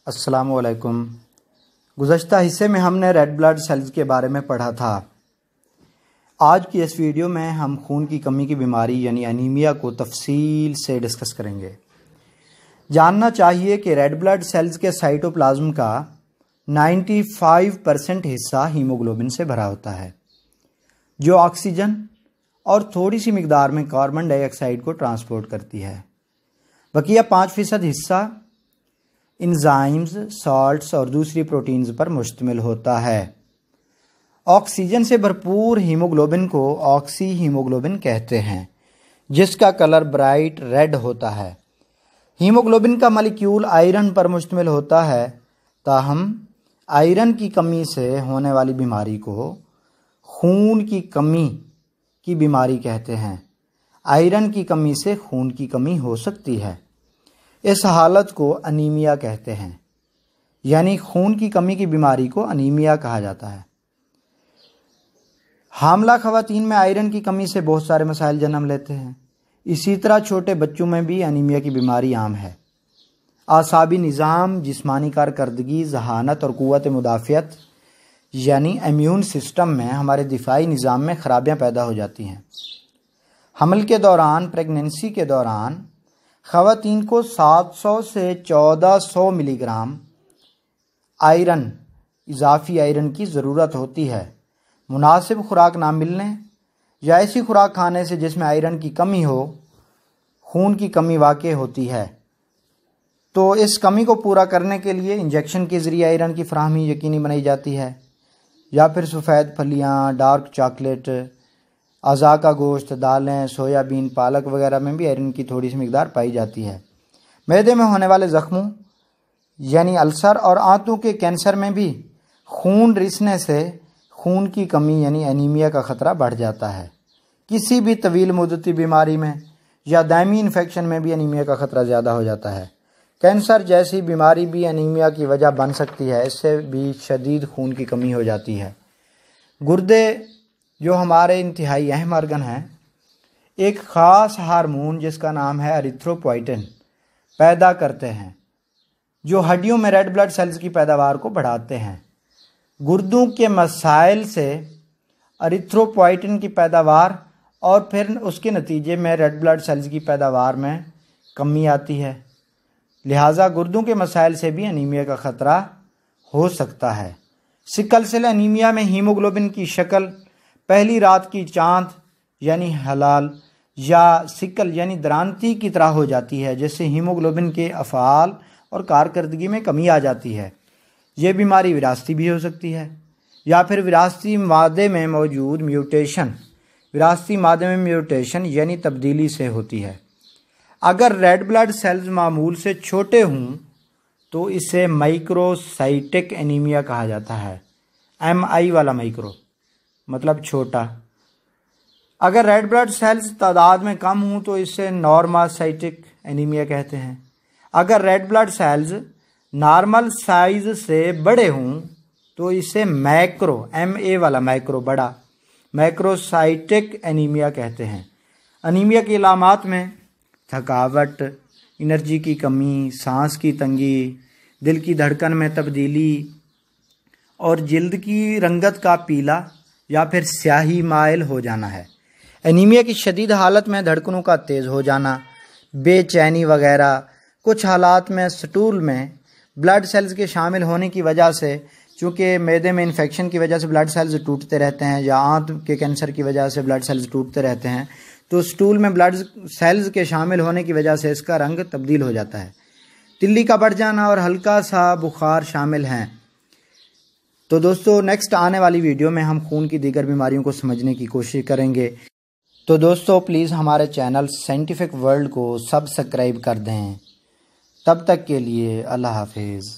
अस्सलामुअलैकुम। गुज़श्ता हिस्से में हमने रेड ब्लड सेल्स के बारे में पढ़ा था। आज की इस वीडियो में हम खून की कमी की बीमारी यानी एनीमिया को तफसील से डिस्कस करेंगे। जानना चाहिए कि रेड ब्लड सेल्स के साइटोप्लाज्म का 95% हिस्सा हीमोग्लोबिन से भरा होता है, जो ऑक्सीजन और थोड़ी सी मिकदार में कार्बन डाइऑक्साइड को ट्रांसपोर्ट करती है। बकिया 5% हिस्सा इंजाइम्स, सॉल्ट्स और दूसरी प्रोटीन्स पर मुश्तमिल होता है। ऑक्सीजन से भरपूर हीमोग्लोबिन को ऑक्सी हीमोग्लोबिन कहते हैं, जिसका कलर ब्राइट रेड होता है। हीमोग्लोबिन का मॉलिक्यूल आयरन पर मुश्तमिल होता है, ताहम आयरन की कमी से होने वाली बीमारी को खून की कमी की बीमारी कहते हैं। आयरन की कमी से खून की कमी हो सकती है। इस हालत को अनीमिया कहते हैं, यानी खून की कमी की बीमारी को अनीमिया कहा जाता है। हामला खवातीन में आयरन की कमी से बहुत सारे मसाइल जन्म लेते हैं। इसी तरह छोटे बच्चों में भी अनीमिया की बीमारी आम है। आसाबी निज़ाम, जिस्मानी कारकर्दगी, जहानत और क़ुव्वत मुदाफ़ियत यानी इम्यून सिस्टम में हमारे दिफाई निज़ाम में ख़राबियाँ पैदा हो जाती हैं। हमल के दौरान, प्रेगनेंसी के दौरान ख़वातीन को 700 से 1400 मिलीग्राम आयरन, इजाफ़ी आयरन की ज़रूरत होती है। मुनासिब खुराक ना मिलने या ऐसी खुराक खाने से जिसमें आयरन की कमी हो, खून की कमी वाक़ई होती है। तो इस कमी को पूरा करने के लिए इंजेक्शन के ज़रिए आयरन की फ़राहमी यकीनी बनाई जाती है, या फिर सफ़ेद फलियाँ, डार्क चॉकलेट, अज़ा का गोश्त, दालें, सोयाबीन, पालक वगैरह में भी आयरन की थोड़ी सी मिकदार पाई जाती है। मैदे में होने वाले ज़ख्मों यानी अल्सर और आंतों के कैंसर में भी खून रिसने से खून की कमी यानी एनीमिया का ख़तरा बढ़ जाता है। किसी भी तवील मुद्दती बीमारी में या दायमी इन्फेक्शन में भी एनीमिया का ख़तरा ज़्यादा हो जाता है। कैंसर जैसी बीमारी भी एनीमिया की वजह बन सकती है। इससे भी शदीद खून की कमी हो जाती है। गुर्दे, जो हमारे इंतहाई अहम ऑर्गन हैं, एक ख़ास हार्मोन जिसका नाम है एरिथ्रोपोइटिन पैदा करते हैं, जो हड्डियों में रेड ब्लड सेल्स की पैदावार को बढ़ाते हैं। गुर्दों के मसाइल से एरिथ्रोपोइटिन की पैदावार और फिर उसके नतीजे में रेड ब्लड सेल्स की पैदावार में कमी आती है। लिहाजा गुर्दों के मसाइल से भी एनीमिया का ख़तरा हो सकता है। सिकल सेल एनीमिया में हीमोग्लोबिन की शक्ल पहली रात की चांद यानी हलाल या सिकल यानी द्रांति की तरह हो जाती है, जिससे हीमोग्लोबिन के अफ़ाल और कारकर्दगी में कमी आ जाती है। ये बीमारी विरासती भी हो सकती है, या फिर विरासती मादे में मौजूद म्यूटेशन, विरासती मादे में म्यूटेशन यानी तब्दीली से होती है। अगर रेड ब्लड सेल्स मामूल से छोटे हों तो इसे माइक्रोसाइटिक एनीमिया कहा जाता है। MI वाला माइक्रो मतलब छोटा। अगर रेड ब्लड सेल्स तादाद में कम हों तो इसे नॉर्मासाइटिक एनीमिया कहते हैं। अगर red blood cells normal size से बड़े हों तो इसे मैक्रो, MA वाला मैक्रो बड़ा, मैक्रोसाइटिक एनीमिया कहते हैं। एनीमिया की अलामात में थकावट, एनर्जी की कमी, सांस की तंगी, दिल की धड़कन में तब्दीली और जिल्द की रंगत का पीला या फिर स्याही माइल हो जाना है। एनीमिया की शदीद हालत में धड़कनों का तेज़ हो जाना, बेचैनी वगैरह। कुछ हालात में स्टूल में ब्लड सेल्स के शामिल होने की वजह से, चूँकि मैदे में इन्फेक्शन की वजह से ब्लड सेल्स टूटते रहते हैं, या आंत के कैंसर की वजह से ब्लड सेल्स टूटते रहते हैं, तो स्टूल में ब्लड सेल्स के शामिल होने की वजह से इसका रंग तब्दील हो जाता है। तिल्ली का बढ़ जाना और हल्का सा बुखार शामिल हैं। तो दोस्तों, नेक्स्ट आने वाली वीडियो में हम खून की दीगर बीमारियों को समझने की कोशिश करेंगे। तो दोस्तों, प्लीज़ हमारे चैनल साइंटिफिक वर्ल्ड को सब्सक्राइब कर दें। तब तक के लिए अल्लाह हाफिज़।